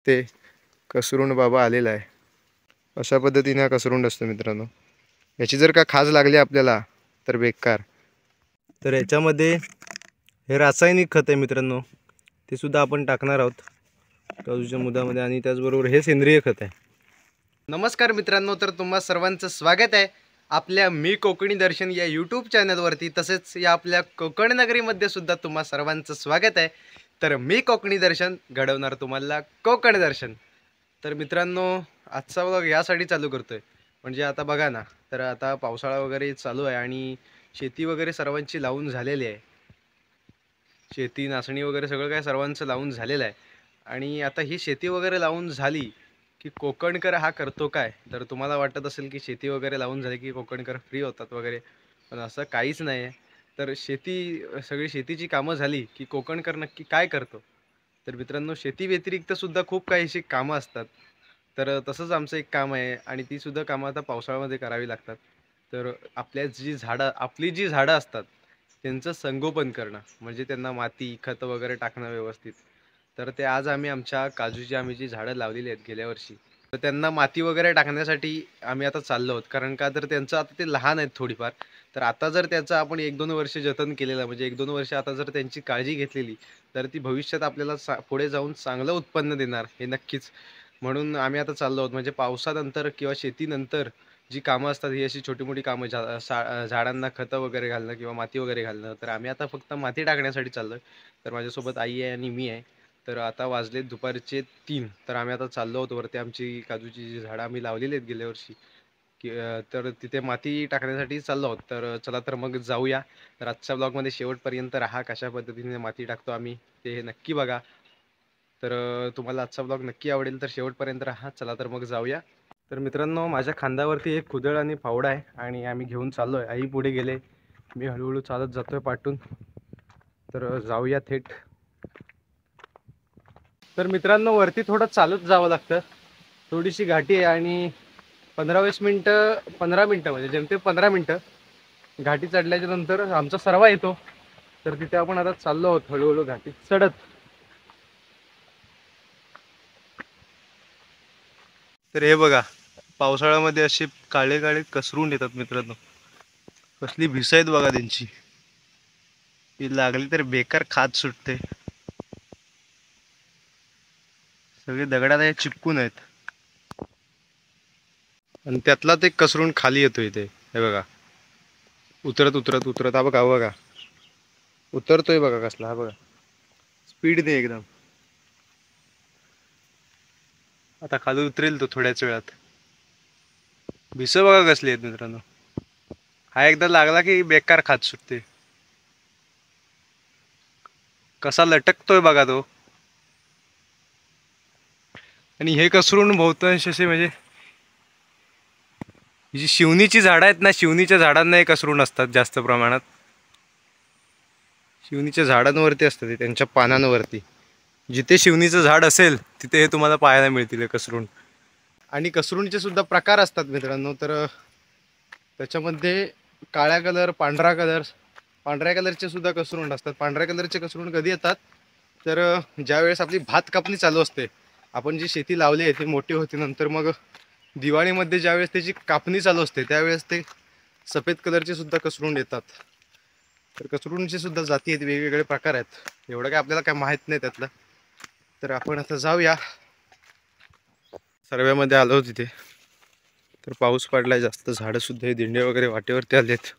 ते कसरुंड बाबा आलेला आहे। अशा पद्धतीने हा कसरुंड असतो मित्रांनो। याची जर का खाज लागली आपल्याला तर बेकार। तर याच्यामध्ये हे रासायनिक खत आहे मित्रांनो, ते सुद्धा आपण टाकणार आहोत काजूच्या मुदामध्ये, आणि त्याचबरोबर हे सेंद्रिय खत आहे। नमस्कार मित्रांनो, तर तुम्हा सर्वांचं स्वागत आहे आपल्या मी कोकणी दर्शन या यूट्यूब चॅनलवरती। तसेच या आपल्या कोकण नगरीमध्ये सुद्धा तुम्हा सर्वांचं स्वागत आहे। तर मी कोकणी दर्शन घडवणार तुम्हाला कोकण दर्शन। तर मित्रांनो, आजचा व्लॉग यासाठी चालू करतोय म्हणजे आता बघा ना, तर आता पावसाळा वगैरे चालू आहे आणि शेती वगैरे सर्वांची लावून झालेली आहे। शेती नाचणी वगैरे सगळं काय सर्वांचं लावून झालेलं आहे। आणि आता ही शेती वगैरे लावून झाली की कोकणकर हा करतो काय? तर तुम्हाला वाटत असेल की शेती वगैरे लावून झाली की कोकणकर फ्री होतात वगैरे, पण असं काहीच नाही आहे। तर सगळी शेतीची कामं झाली की कोकणकर नक्की काय करतो? तर मित्रांनो, शेती व्यतिरिक्त सुद्धा खूप काही अशी कामं असतात। तर तसंच आमचं एक काम आहे आणि ती सुद्धा कामं आता पावसाळ्यामध्ये करावी लागतात। तर आपली जी झाडं असतात त्यांचं संगोपन करणं, म्हणजे त्यांना माती खत वगैरे टाकणं व्यवस्थित। तर ते आज आमच्या काजूची जी झाडं लावलेली आहेत गेल्या वर्षी, तर त्यांना माती वगैरे टाकण्यासाठी आम्ही आता चाललो आहोत। कारण का, तर त्यांचं आता ते लहान आहेत थोडीफार, तर आता जर त्याचं आपण 1-2 वर्ष जतन केलेलं, म्हणजे 1-2 वर्ष आता जर त्यांची काळजी घेतलेली, तर ती भविष्यात आपल्याला पुढे जाऊन चांगलं उत्पन्न देणार हे नक्कीच। म्हणून आम्ही आता चाललो आहोत, म्हणजे पावसानंतर किंवा शेतीनंतर जी कामं असतात ही अशी छोटी-मोठी कामं, झाडांना खतं वगैरे घालणं किंवा माती वगैरे घालणं, तर आम्ही आता फक्त माती टाकण्यासाठी चाललो आहे। तर माझ्यासोबत आई आहे आणि मी आहे। तर आता वाजले दुपारचे 3, तर आम्ही आता चाललो आहोत वरती। आमची काजूची जी झाडं आम्ही लावलेली आहेत गेल्या वर्षी तर तिथे माती टाकण्यासाठी चाललो आहोत। तर चला तर मग जाऊया। तर आजच्या ब्लॉगमध्ये शेवटपर्यंत राहा, कशा पद्धतीने माती टाकतो आम्ही ते नक्की बघा। तर तुम्हाला आजचा ब्लॉग नक्की आवडेल, तर शेवटपर्यंत राहा। चला तर मग जाऊया। तर मित्रांनो, माझ्या खांद्यावरती एक कुदळ आणि फावडा आहे आणि आम्ही घेऊन चाललो आहे। आई पुढे गेले, मी हळूहळू चालत जातोय पाठून। तर जाऊया थेट। तर मित्रांनो, वरती थोडं चालत जावं लागतं, थोडीशी घाटी आहे आणि 15 मिनटं म्हणजे जेमते 15 मिनटं घाटी चढल्याच्या नंतर आमचा सरवा येतो। तर तिथे आपण आता चाललो आहोत हळूहळू घाटी चढत। तर हे बघा, पावसाळ्यामध्ये असे काळे काळे कसरून येतात मित्रांनो। कसली भिस आहेत बघा त्यांची, ती लागली तर बेकार खाज सुटते। सगळे दगडात आहे, चिपकून आहेत, आणि त्यातलाच एक कसरून खाली येतो इथे। हे बघा, उतरत उतरत उतरत हा बघा, बघा उतरतोय बघा कसला, हा बघा स्पीड दे एकदम। आता खाली उतरेल तो थोड्याच वेळात। भिस बघा कसली आहेत मित्रांनो, हा एकदा लागला की बेकार खाज सुटते। कसा लटकतोय बघा तो। आणि हे कसरून बहुतांश असे म्हणजे जी शिवणीची झाडं आहेत ना, शिवणीच्या झाडांना हे कसरून असतात जास्त प्रमाणात। शिवणीच्या झाडांवरती असतात ते, त्यांच्या पानांवरती। जिथे शिवणीचं झाड असेल तिथे हे तुम्हाला पाहायला मिळतील कसरून। आणि कसरूंचे सुद्धा प्रकार असतात मित्रांनो। तर त्याच्यामध्ये काळ्या कलर, पांढरा कलर, पांढऱ्या कलरचे सुद्धा कसरून असतात। पांढऱ्या कलरचे कसरून कधी येतात, तर ज्यावेळेस आपली भात कापणी चालू असते, आपण जी शेती लावली आहे ती मोठी होती, नंतर मग दिवाळीमध्ये ज्यावेळेस त्याची कापणी चालू असते त्यावेळेस ते सफेद कलरचे सुद्धा कसरून येतात। तर कसरूंचे सुद्धा जाती आहेत, वेगवेगळे प्रकार आहेत। एवढं काय आपल्याला काय माहीत नाही त्यातलं। तर आपण आता जाऊया। सर्व्यामध्ये आलो तिथे, तर पाऊस पडलाय जास्त, झाडं सुद्धा दिंडे वगैरे वाटेवरती आलेत।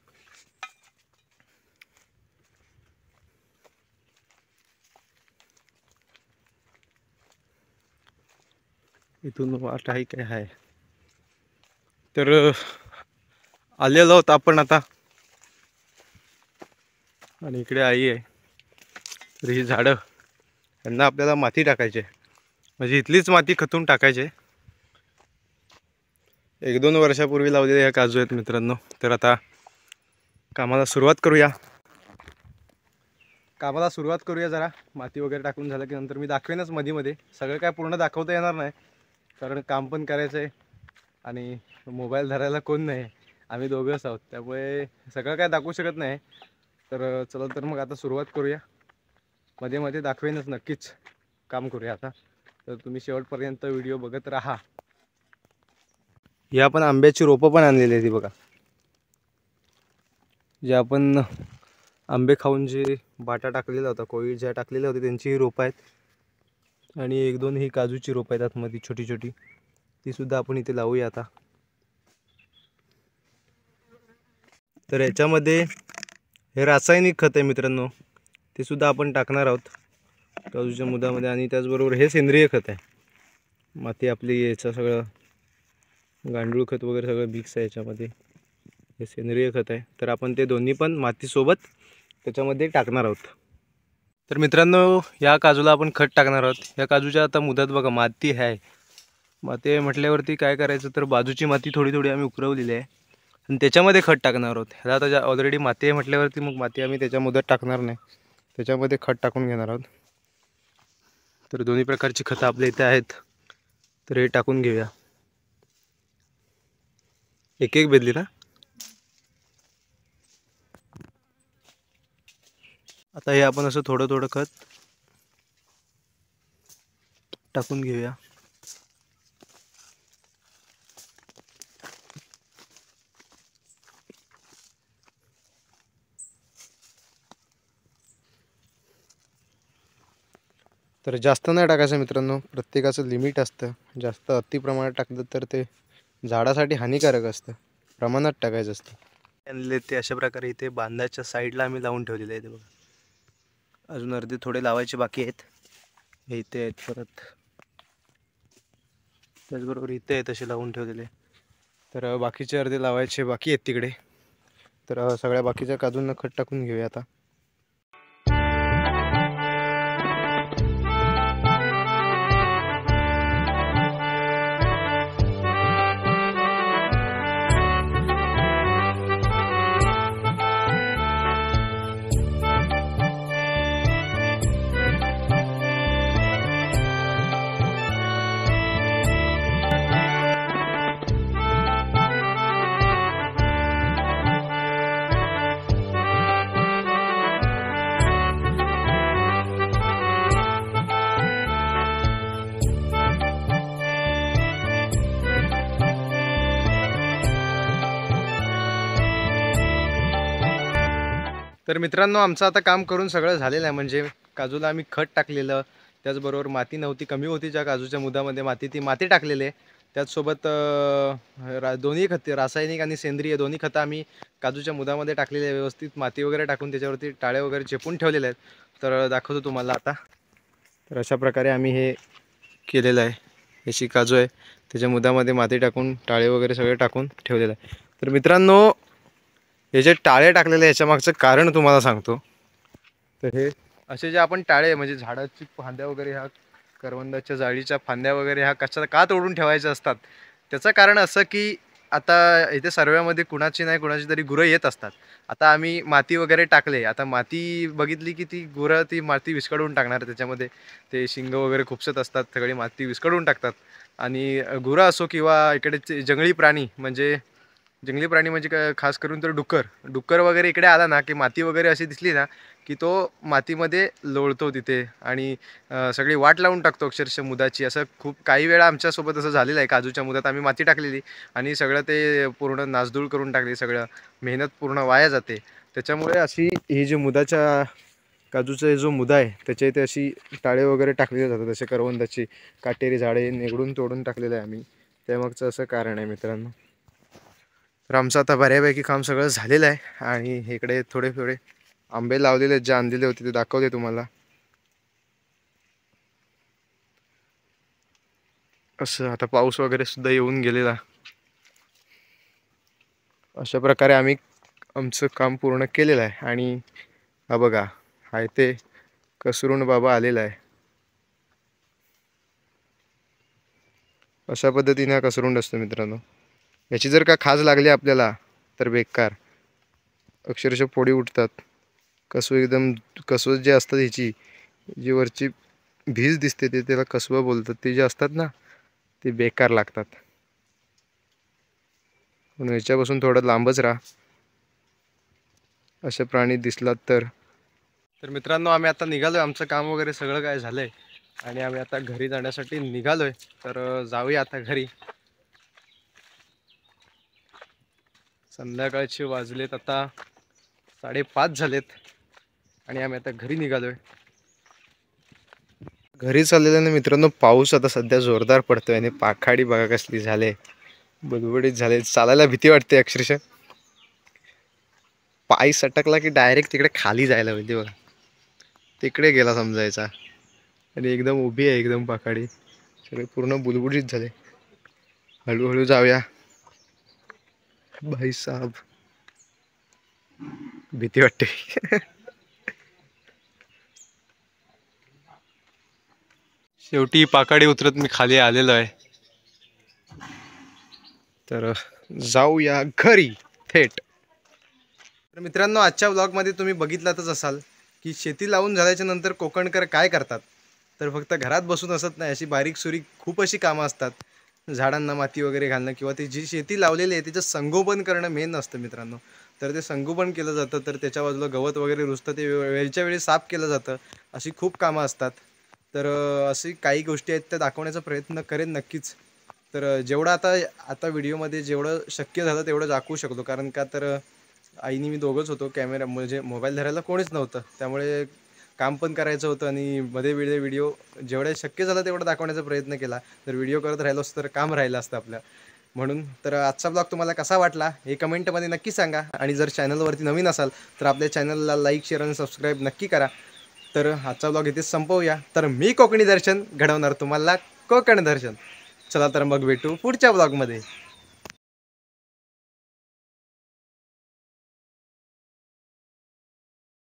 इथून वाट आहे काय आहे, तर आलेलो आहोत आपण आता। आणि इकडे आई आहे। तर ही झाडं, यांना आपल्याला माती टाकायची, म्हणजे इथलीच माती खतून टाकायची। 1-2 वर्षापूर्वी लावलेले ह्या काजू आहेत मित्रांनो। तर आता कामाला सुरुवात करूया। जरा माती वगैरे टाकून झालं की नंतर मी दाखवेनच मध्ये मध्ये। सगळं काय पूर्ण दाखवता येणार नाही, कारण काम पण करायचं आहे आणि मोबाईल धरायला कोण नाही, आम्ही दोघंच आहोत, त्यामुळे सगळं काय दाखवू शकत नाही। तर चला तर मग आता सुरुवात करूया। मध्ये मध्ये दाखवेनच नक्कीच, काम करूया आता। तर तुम्ही शेवटपर्यंत व्हिडिओ बघत राहा. या पण आंब्याची रोपं पण आणलेली आहे ती बघा, जे आपण आंबे खाऊन जे बाटा टाकलेला होता, कोळी ज्या टाकलेल्या होत्या त्यांची ही रोपं आहेत. आणि एक दोन ही काजूची रोपं आहेत आतमध्ये छोटी छोटी, ती सुद्धा आपण इथे लावूया आता. तर याच्यामध्ये हे रासायनिक खत आहे मित्रांनो, ते सुद्धा आपण टाकणार आहोत काजूच्या मुदामध्ये. आणि त्याचबरोबर हे सेंद्रिय खत आहे, माती आपली याचं सगळं गांडूळ खत वगैरे सगळं मिक्स आहे याच्यामध्ये, हे सेंद्रिय खत आहे. तर आपण ते दोन्ही पण मातीसोबत त्याच्यामध्ये टाकणार आहोत. तर मित्रांनो या काजूला आपण खत टाकणार आहोत. या काजूच्या आता मुदात बघा माती आहे, माती म्हटल्यावरती काय करायचं तर बाजूची माती थोडी थोडी आम्ही उकरवलेली आहे आणि त्याच्यामध्ये खत टाकणार आहोत. ह्याला आता ऑलरेडी माती आहे म्हटल्यावरती मग माती आम्ही त्याच्या मुदत टाकणार नाही, त्याच्यामध्ये खत टाकून घेणार आहोत. तर दोन्ही प्रकारची खतं आपल्या इथे आहेत, तर हे टाकून घेऊया. एक एक बेदली ना. आता हे आपण असं थोडं थोडं खत टाकून घेऊया. तर जास्त नाही टाकायचं मित्रांनो, प्रत्येकाचं लिमिट असतं. जास्त अति प्रमाणात टाकलं तर ते झाडासाठी हानिकारक असतं, प्रमाणात टाकायचं असतं. आणले ते अशा प्रकारे इथे बांधाच्या साईडला आम्ही लावून ठेवलेले आहे. ते बघा अजून अर्धे थोडे लावायचे बाकी आहेत, हे इथे आहेत, परत त्याचबरोबर इथे आहेत असे लावून ठेवलेले. तर बाकीचे अर्धे लावायचे बाकी आहेत तिकडे. तर सगळ्या बाकीच्या काजूंना खत टाकून घेऊया आता. तर मित्रांनो आमचं आता काम करून सगळं झालेलं आहे. म्हणजे काजूला आम्ही खत टाकलेलं, त्याचबरोबर माती नव्हती, कमी होती ज्या काजूच्या मुदामध्ये माती, ती माती टाकलेली आहे. त्याचसोबत दोन्ही खते रासायनिक आणि सेंद्रिय दोन्ही खतं आम्ही काजूच्या मुदामध्ये टाकलेले आहे. व्यवस्थित माती वगैरे टाकून त्याच्यावरती टाळे वगैरे चेपून ठेवलेले आहेत. तर दाखवतो तुम्हाला आता. तर अशा प्रकारे आम्ही हे केलेलं आहे. अशी काजू आहे, त्याच्या मुदामध्ये माती टाकून टाळे वगैरे सगळे टाकून ठेवलेलं आहे. तर मित्रांनो हे जे टाळे टाकलेले ह्याच्या मागचं कारण तुम्हाला सांगतो. तर हे असे जे आपण टाळे म्हणजे झाडाची फांद्या वगैरे ह्या करवंदाच्या जाळीच्या फांद्या वगैरे ह्या कशा का तोडून ठेवायच्या असतात, त्याचं कारण असं की आता इथे सर्व्यामध्ये कुणाची नाही कुणाची तरी गुरं येत असतात. आता आम्ही माती वगैरे टाकले, आता माती बघितली की ती गुरं ती माती विस्कळून टाकणार, त्याच्यामध्ये ते शिंग वगैरे खुपसत असतात, सगळी माती विस्कळून टाकतात. आणि गुरं असो किंवा इकडे जंगली प्राणी म्हणजे खास करून तर डुक्कर वगैरे इकडे आला ना की माती वगैरे अशी दिसली ना की तो मातीमध्ये लोळतो तिथे आणि सगळी वाट लावून टाकतो अक्षरशः मुदाची. असं खूप काही वेळा आमच्यासोबत असं झालेलं आहे. काजूच्या मुदात आम्ही माती टाकलेली आणि सगळं ते पूर्ण नासधूळ करून टाकली, सगळं मेहनत पूर्ण वाया जाते. त्याच्यामुळे अशी ही जी मुदाच्या काजूचा जो मुदा आहे त्याच्या इथे अशी टाळे वगैरे टाकलेले जातात, असे करवंदाची काटेरी झाडे निगडून तोडून टाकलेलं आहे आम्ही. त्यामागचं असं कारण आहे मित्रांनो. तर आमचं आता बऱ्यापैकी काम सगळं झालेलं आहे आणि इकडे थोडे थोडे आंबे लावलेले जे आणलेले होते ते दाखवते तुम्हाला. असं आता पाऊस वगैरे सुद्धा येऊन गेलेला. अशा प्रकारे आम्ही आमचं काम पूर्ण केलेलं आहे. आणि हा बघा हाय ते कसरून बाबा आलेला आहे. अशा पद्धतीने हा कसरुंड असतो मित्रांनो. याची जर का खाज लागली आपल्याला तर बेकार, अक्षरशः फोडी उठतात. कसवं जे असतात ह्याची जी वरची भीज दिसते ते त्याला कसवं बोलतात. ते जे असतात ना ते बेकार लागतात. म्हणून याच्यापासून थोडं लांबच राहा असे प्राणी दिसलात तर. तर मित्रांनो आम्ही आता निघालो, आमचं काम वगैरे सगळं काय झालंय. आणि आम्ही आता घरी जाण्यासाठी निघालोय. तर जाऊया आता घरी. संध्याकाळचे वाजलेत आता 5:30 झालेत आणि आम्ही आता घरी निघालोय. घरी चाललेलं ना मित्रांनो, पाऊस आता सध्या जोरदार पडतोय आणि पाखाडी बघा कसली झाले, बुडबुडीत झाले. चालायला भीती वाटते अक्षरशः. पाय सटकला की डायरेक्ट तिकडे खाली जायला पाहिजे बघा, तिकडे गेला समजायचा. आणि एकदम उभी आहे, एकदम पाखाडी, सगळे पूर्ण बुलबुडीत झाले. हळूहळू जाऊया भाई साहब, भीती वाटते. शेवटी पाकाडी उतरत मी खाली आलेलो आहे. तर जाऊया घरी थेट. तर मित्रांनो, आजच्या व्लॉगमध्ये तुम्ही बघितलातच असाल की शेती लावून झाल्याच्या नंतर कोकणकर काय करतात. तर फक्त घरात बसून असत नाही, अशी बारीक सुरीक खूप अशी कामं असतात. झाडांना माती वगैरे घालणं किंवा ती जी शेती लावलेली आहे तिचं संगोपन करणं मेन असतं मित्रांनो. तर ते संगोपन केलं जातं, तर त्याच्या बाजूला गवत वगैरे रुजतं ते वेळच्या वेळी साफ केलं जातं. अशी खूप कामं असतात. तर अशी काही गोष्टी आहेत त्या दाखवण्याचा प्रयत्न करेन नक्कीच. तर जेवढं आता व्हिडिओमध्ये जेवढं शक्य झालं तेवढं दाखवू शकतो, कारण का तर आईने मी दोघंच होतो, कॅमेरा म्हणजे मोबाईल धरायला कोणीच नव्हतं. त्यामुळे काम पण करायचं होतं आणि मध्ये व्हिडिओ जेवढं शक्य झालं तेवढं दाखवण्याचा प्रयत्न केला. तर व्हिडिओ करत राहिलो असतं तर काम राहिलं असतं आपलं. म्हणून तर आजचा ब्लॉग तुम्हाला कसा वाटला हे कमेंटमध्ये नक्की सांगा. आणि जर चॅनलवरती नवीन असाल तर आपल्या चॅनलला लाईक, शेअर आणि सबस्क्राईब नक्की करा. तर आजचा ब्लॉग इथेच संपवूया. तर मी कोकणी दर्शन घडवणार तुम्हाला कोकण दर्शन. चला तर मग भेटू पुढच्या ब्लॉगमध्ये.